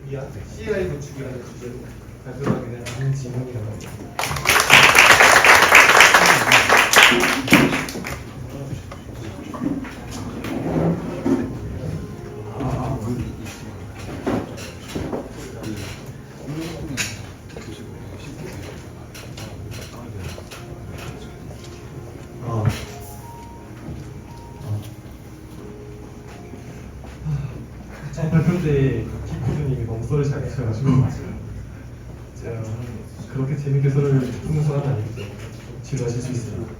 위한 CLI 구축이라는 주제로 발표하게 된 안지문이라고 합니다. 첫 발표 때 키코드님이 너무 썰을 잘 내셔가지고 제가 그렇게 재밌게 썰을 푸는 사람은 아니기 때문에 지루하실 수 있습니다.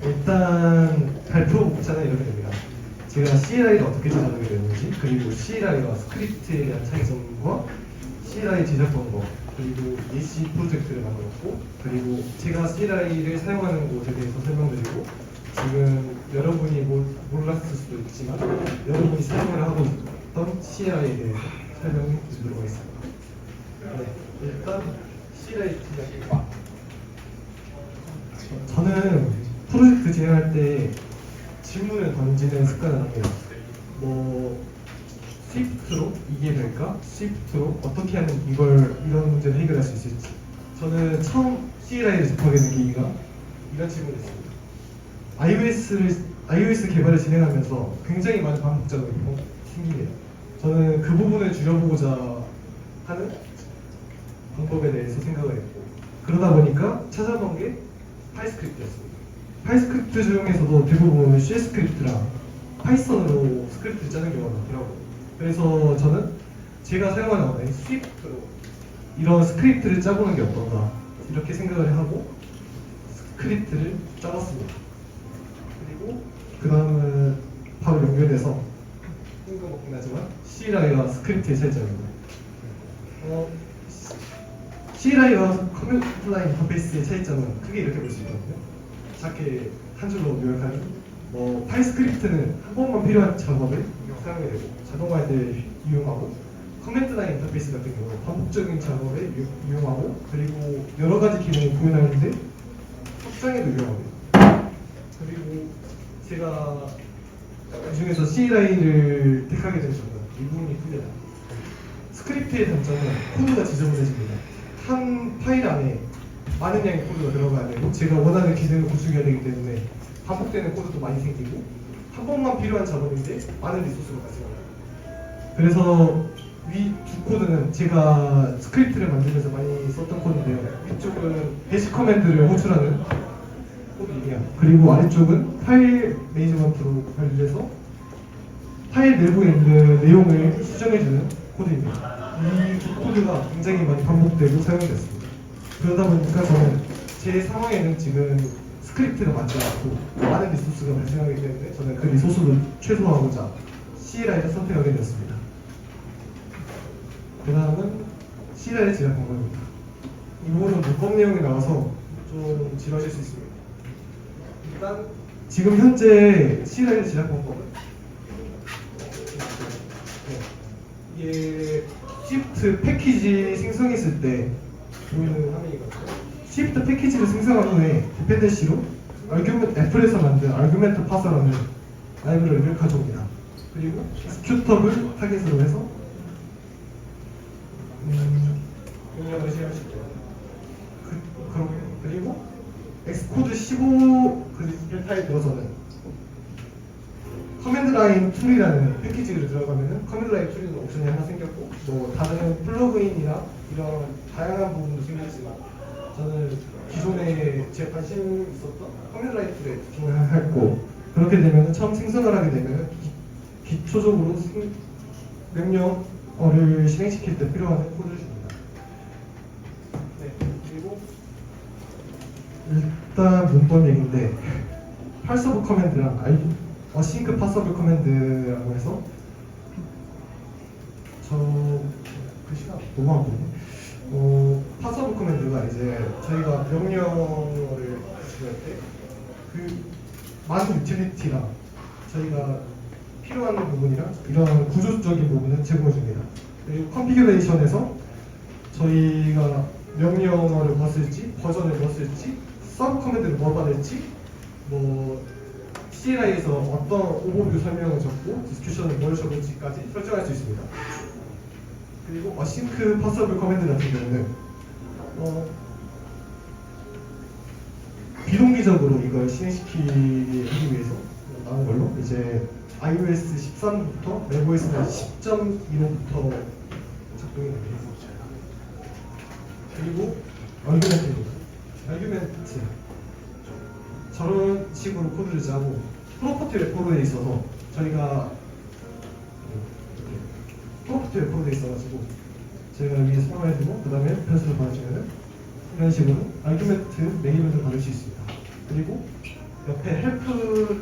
일단 발표자는 이렇게 됩니다. 제가 CLI를 어떻게 제작하게 되는지, 그리고 CLI와 스크립트에 대한 차이점과 CLI 제작 방법, 그리고 EC 프로젝트를 만들었고, 그리고 제가 CLI를 사용하는 곳에 대해서 설명드리고, 지금 여러분이 몰랐을 수도 있지만 여러분이 사용을 하고 있던 CLI에 대해서 설명해 드리도록 하겠습니다. 네, 일단 CLI 제작과 저는 프로젝트 진행할 때 질문을 던지는 습관을 합니다. 스위프트로 이게 될까? 스위프트로 어떻게 하면 이런 문제를 해결할 수 있을지. 저는 처음 CLI를 접하게 된 계기가 이런 질문이었습니다. iOS 개발을 진행하면서 굉장히 많은 반복작업이 생깁니다. 저는 그 부분을 줄여보고자 하는 방법에 대해서 생각을 했고, 그러다 보니까 찾아본 게 파이스크립트였습니다. 파이스크립트 중에서도 대부분 C 스크립트랑 파이썬으로 스크립트를 짜는 경우가 많더라고요. 그래서 저는 제가 사용하는 언어인 스위프트로 이런 스크립트를 짜보는 게 어떤가 이렇게 생각을 하고 스크립트를 짜봤습니다. 그리고 그 다음은 바로 연결돼서 뜬금없긴 하지만 CLI와 스크립트의 차이점입니다. CLI와 커맨드 라인 인터페이스의 차이점은 크게 이렇게 볼 수 있거든요. 작게 한 줄로 요약하면 파이스크립트는 한 번만 필요한 작업에 사용이 되고 자동화할 때 이용하고, 커맨드 라인 인터페이스 같은 경우는 반복적인 작업에 이용하고, 그리고 여러 가지 기능을 구현하는데 확장에도 이용합니다. 그리고 제가 그 중에서 CLI를 택하게 된 점은 이 부분이 크게다. 스크립트의 단점은 코드가 지저분해집니다. 한 파일 안에 많은 양의 코드가 들어가야 되고, 제가 원하는 기능을 구축해야 되기 때문에 반복되는 코드도 많이 생기고, 한 번만 필요한 작업인데 많은 리소스가 발생합니다. 그래서 위 두 코드는 제가 스크립트를 만들면서 많이 썼던 코드인데요. 위쪽은 배시 커맨드를 호출하는 코드이며, 그리고 아래쪽은 파일 매니지먼트로 관리해서 파일 내부에 있는 내용을 수정해주는 코드입니다. 이 두 코드가 굉장히 많이 반복되고 사용됐습니다. 그러다 보니까 저는 제 상황에는 지금 스크립트가 맞지 않고 많은 리소스가 발생하기 때문에 저는 그 리소스를 최소화하고자 CLI를 선택하게 되었습니다. 그 다음은 CLI의 제작 방법입니다. 이 부분은 문법 내용이 나와서 좀 지루하실 수 있습니다. 일단 지금 현재 CLI의 제작 방법은 이게 스위프트 패키지 생성했을 때 보이는 화면이거든요. 스위프트 패키지를 생성한 후에 디펜던시로 애플에서 만든 아규멘트 파서라는 라이브러리를 가져옵니다. 그리고 executable을 타겟으로 해서 응용을 실행하실 거예요. 그리고 엑스코드 15 그 타입 버전은 커맨드 라인 툴이라는 패키지를 들어가면은 커맨드 라인 툴이라는 옵션이 하나 생겼고, 다른 플러그인이나 이런 다양한 부분도 생겼지만 저는 기존에 제 관심 있었던 커맨드 라인 툴에 집중을 했고, 그렇게 되면 처음 생성을 하게 되면 기초적으로 명령어를 실행시킬 때 필요한 코드를 줍니다. 네, 그리고 일단 문법 얘기인데 팔서브 커맨드랑 어싱크 파서블 커맨드라고 해서 글씨가 너무 안 보이네. 파서블 커맨드가 이제 저희가 명령어를 구축할 때 그 많은 유틸리티랑 저희가 필요한 부분이랑 이런 구조적인 부분을 제공해 줍니다. 그리고 컨피규레이션에서 저희가 명령어를 뭐 쓸지, 버전을 뭐 쓸지, 서브 커맨드를 뭐 받을지, CLI에서 어떤 오버뷰 설명을 적고 디스큐션을 뭘 적을지까지 설정할 수 있습니다. 그리고 어싱크 퍼서블 커맨드 같은 경우는 비동기적으로 이걸 실행시키기 위해서 나온 걸로 이제 iOS 13부터 macOS는 10.15부터 작동이 됩니다. 그리고 얼규멘트입니다. 얼규멘트 저런 식으로 코드를 짜고 프로퍼티 레포로에 있어서 저희가 프로퍼티 레포로에 있어가지고 저희가 여기 설명해주고 그 다음에 변수를 받아주면은 이런 식으로 아규멘트 메인을 받을 수 있습니다. 그리고 옆에 헬프라는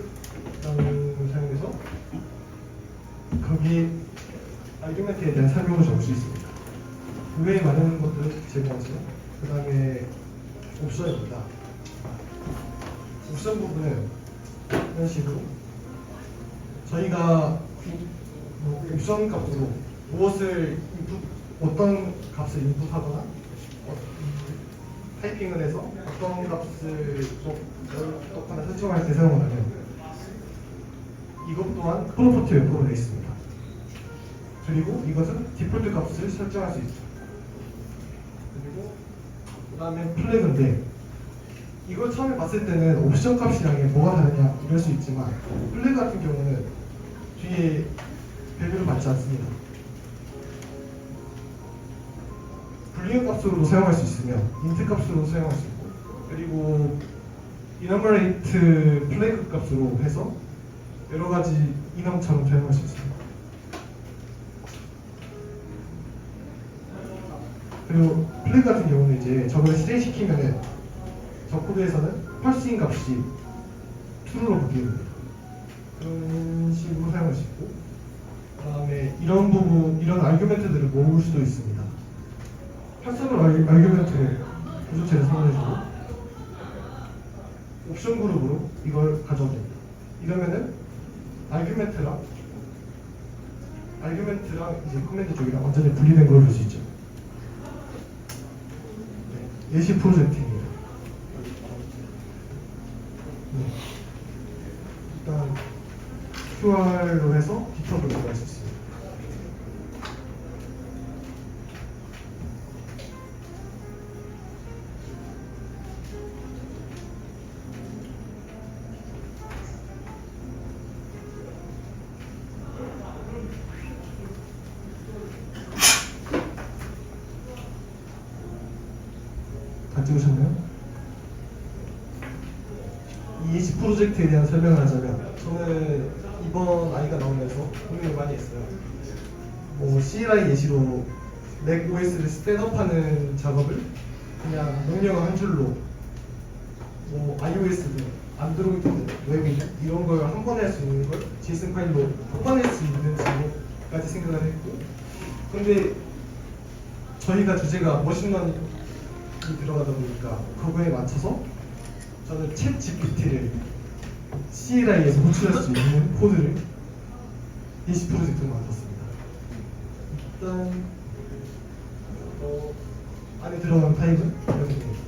사용해서 거기 아규멘트에 대한 설명을 적을 수 있습니다. 그 외에 많은 것들을 제공하죠. 그 다음에 옵션입니다. 옵션 부분은 이런 식으로 저희가 옵션 값으로 무엇을 어떤 값을 인풋하거나 타이핑을 해서 어떤 값을 또 하나 설정할 때 사용을 하면 이것 또한 프로퍼티 웹으로 되어 있습니다. 그리고 이것은 디폴트 값을 설정할 수 있습니다. 그리고 그 다음에 플래그인데 이걸 처음에 봤을 때는 옵션 값이랑 뭐가 다르냐 이럴 수 있지만 플래그 같은 경우는 뒤에 밸류를 받지 않습니다. 불리언 값으로 사용할 수 있으며 인트 값으로 사용할 수 있고 그리고 이너머레이트 플래그 값으로 해서 여러 가지 인형처럼 사용할 수 있습니다. 그리고 플래그 같은 경우는 이제 저걸 실행시키면은 저 코드에서는 펄싱 값이 true로 바뀌게 됩니다. 그런 식으로 사용할 수 있고 그 다음에 이런 부분, 이런 아규멘트들을 모을 수도 있습니다. 파서블 아규멘트를 구조체를 선언해주고 옵션 그룹으로 이걸 가져오게 됩니다. 이러면은 아규멘트랑 이제 커맨드 쪽이랑 완전히 분리된 걸 볼 수 있죠. 네, 예시 프로젝트입니다. 네. 일단 QR로 해서 깃허브를 들어갈 수 있습니다. 다 찍으셨나요? 이 예시 프로젝트에 대한 설명을 하자면 저는 이번 아이가 나오면서 고민을 많이 했어요. 뭐 CLI 예시로 macOS를 셋업하는 작업을 그냥 명령어 한 줄로 뭐 iOS든 안드로이드든 웹이든 이런 걸 한 번에 할 수 있는 걸 JSON 파일로 뽑아낼 수 있는 작업까지 생각을 했고 근데 저희가 주제가 머신러닝이 들어가다 보니까 그거에 맞춰서 저는 챗 GPT를 CLI에서 호출할 수 있는 코드를 예시 프로젝트로 만들었습니다. 일단 안에 들어가는 타입은 이렇게 됩니다.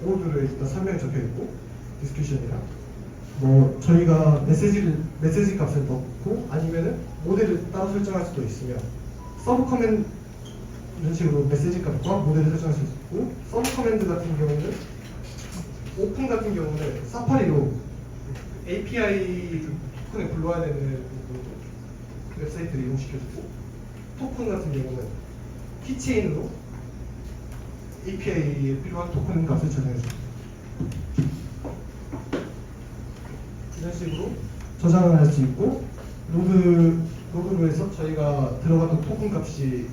오드를 일단 설명이 적혀 있고 디스큐션이랑 뭐 저희가 메시지 값을 넣고 아니면은 모델을 따로 설정할 수도 있으며 서브 커맨드 이런 식으로 메시지 값과 모델을 설정할 수 있고 서브 커맨드 같은 경우는 오픈 같은 경우는 사파리로 API 토큰을 불러야 되는 웹사이트를 이용시켜주고 토큰 같은 경우는 키체인으로 API에 필요한 토큰 값을 저장해줍니다. 이런 식으로 저장을 할 수 있고 로그로 해서 저희가 들어갔던 토큰 값이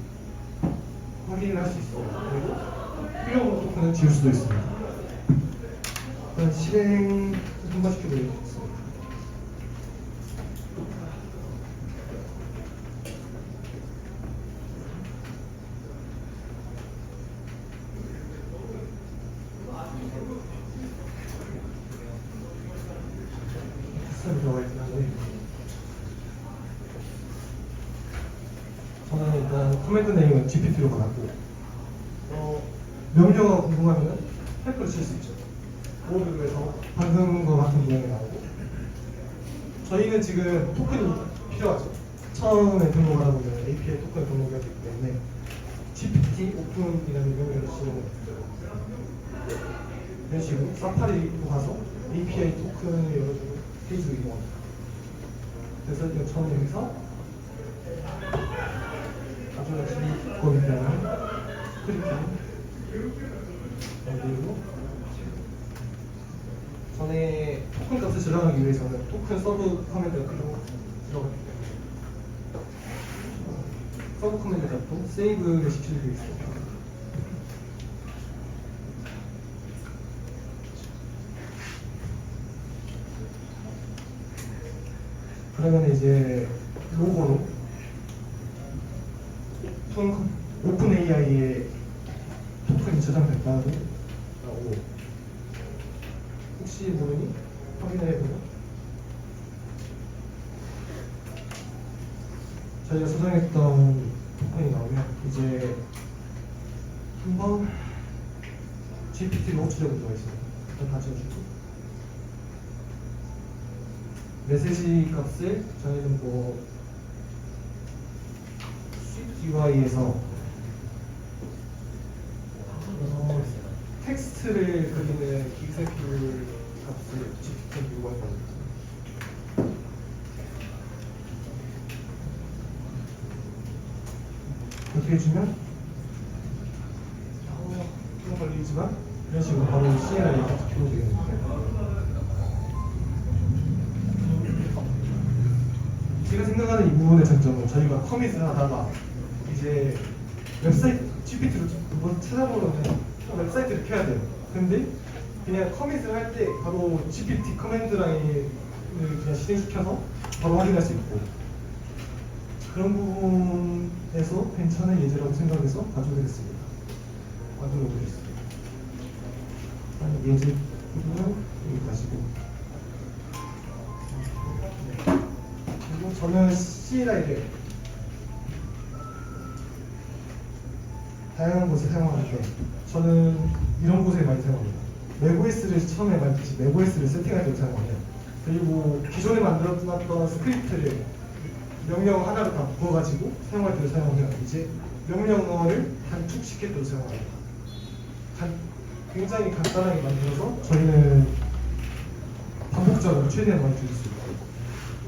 확인을 할 수 있어요. 그리고 필요 없는 토큰을 지울 수도 있습니다. 일단 실행 한번 시켜보겠습니다. 시스템이 들어가 있긴 한데 저는 일단 커맨드 네임은 GPT로 받았고 명령어가 궁금하면 헬프를 쓸 수 있죠. 모드에서 방금 거 같은 모양이 나오고 저희는 지금 토큰이 필요하죠. 처음에 등록하다 보면 API 토큰을 등록해야 되기 때문에 GPT 오픈이라는 명령을 쓰는 이런 식으로 사파리로 가서 API 토큰을 열어주고 페이지로 이동합니다. 그래서 이거 처음 여기서 아주 열심히 거기다가 스크립트를 만들고 전에 토큰 값을 저장하기 위해서는 토큰 서브 커맨드가 들어가기 때문에 서브 커맨드 잡고 세이브를 시키게 되어 있습니다. 그러면 이제 로고로 오픈 AI에 토큰이 저장됐다고 나오고 혹시 모르니 확인을 해보면 저희가 저장했던 토큰이 나오면 이제 한번 GPT로 호출해본 적가 있습니다. 일단 다 지워주고 메시지 값을 저희는 뭐 SwiftUI에서 텍스트를 그리는 기획률 값을 GPT에 요구한다고 이렇게 해주면 좀 걸리지만 이런 식으로 바로 CLI에 표로 되겠는데 제가 생각하는 이 부분의 장점은 저희가 커밋을 하다가 이제 웹사이트 GPT로 한번 찾아보려면 웹사이트를 켜야 돼요. 근데 그냥 커밋을 할 때 바로 GPT 커맨드 라인을 그냥 실행시켜서 바로 확인할 수 있고 그런 부분에서 괜찮은 예제라고 생각해서 가져오겠습니다. 만들어 보겠습니다. 예제 부분은 여기 가시고 그리고 저는 CLI를 다양한 곳에 사용하는데 저는 이런 곳에 많이 사용합니다. 맥OS를 처음에 만들지 맥OS를 세팅할 때 사용해요. 그리고 기존에 만들어놨던 스크립트를 명령 하나로 다 묶어가지고 사용할 때도 사용해요. 이제 명령어를 단축시킬 때도 사용합니다. 굉장히 간단하게 만들어서 저희는 반복적으로 최대한 많이 줄일 수 있고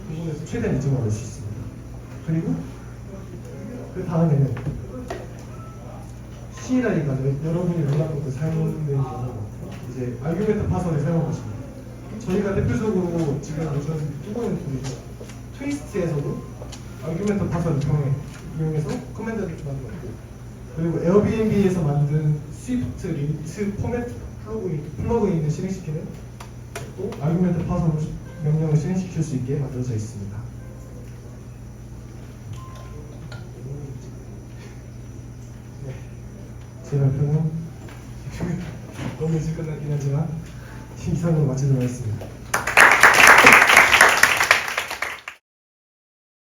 그 부분에서 최대한 이점을 얻을 수 있습니다. 그리고 그 다음에는 CLI가 여러분이 원하는 것을 사용하는 경우가 이제 아규멘트 파서를 사용하고 있습니다. 저희가 대표적으로 지금 요즘 뜨고 있는 툴이죠. 트위스트에서도 아규멘트 파서를 이용해서 커맨드를 만들었고 그리고 에어비앤비에서 만든 스위프트 린트 포맷 플러그인을 실행시키는 또 아규멘트 파서로 명령을 실행시킬 수 있게 만들어져 있습니다. 네. 제 발표는 너무 일찍 끝났긴 하지만 이상으로 마치도록 하겠습니다.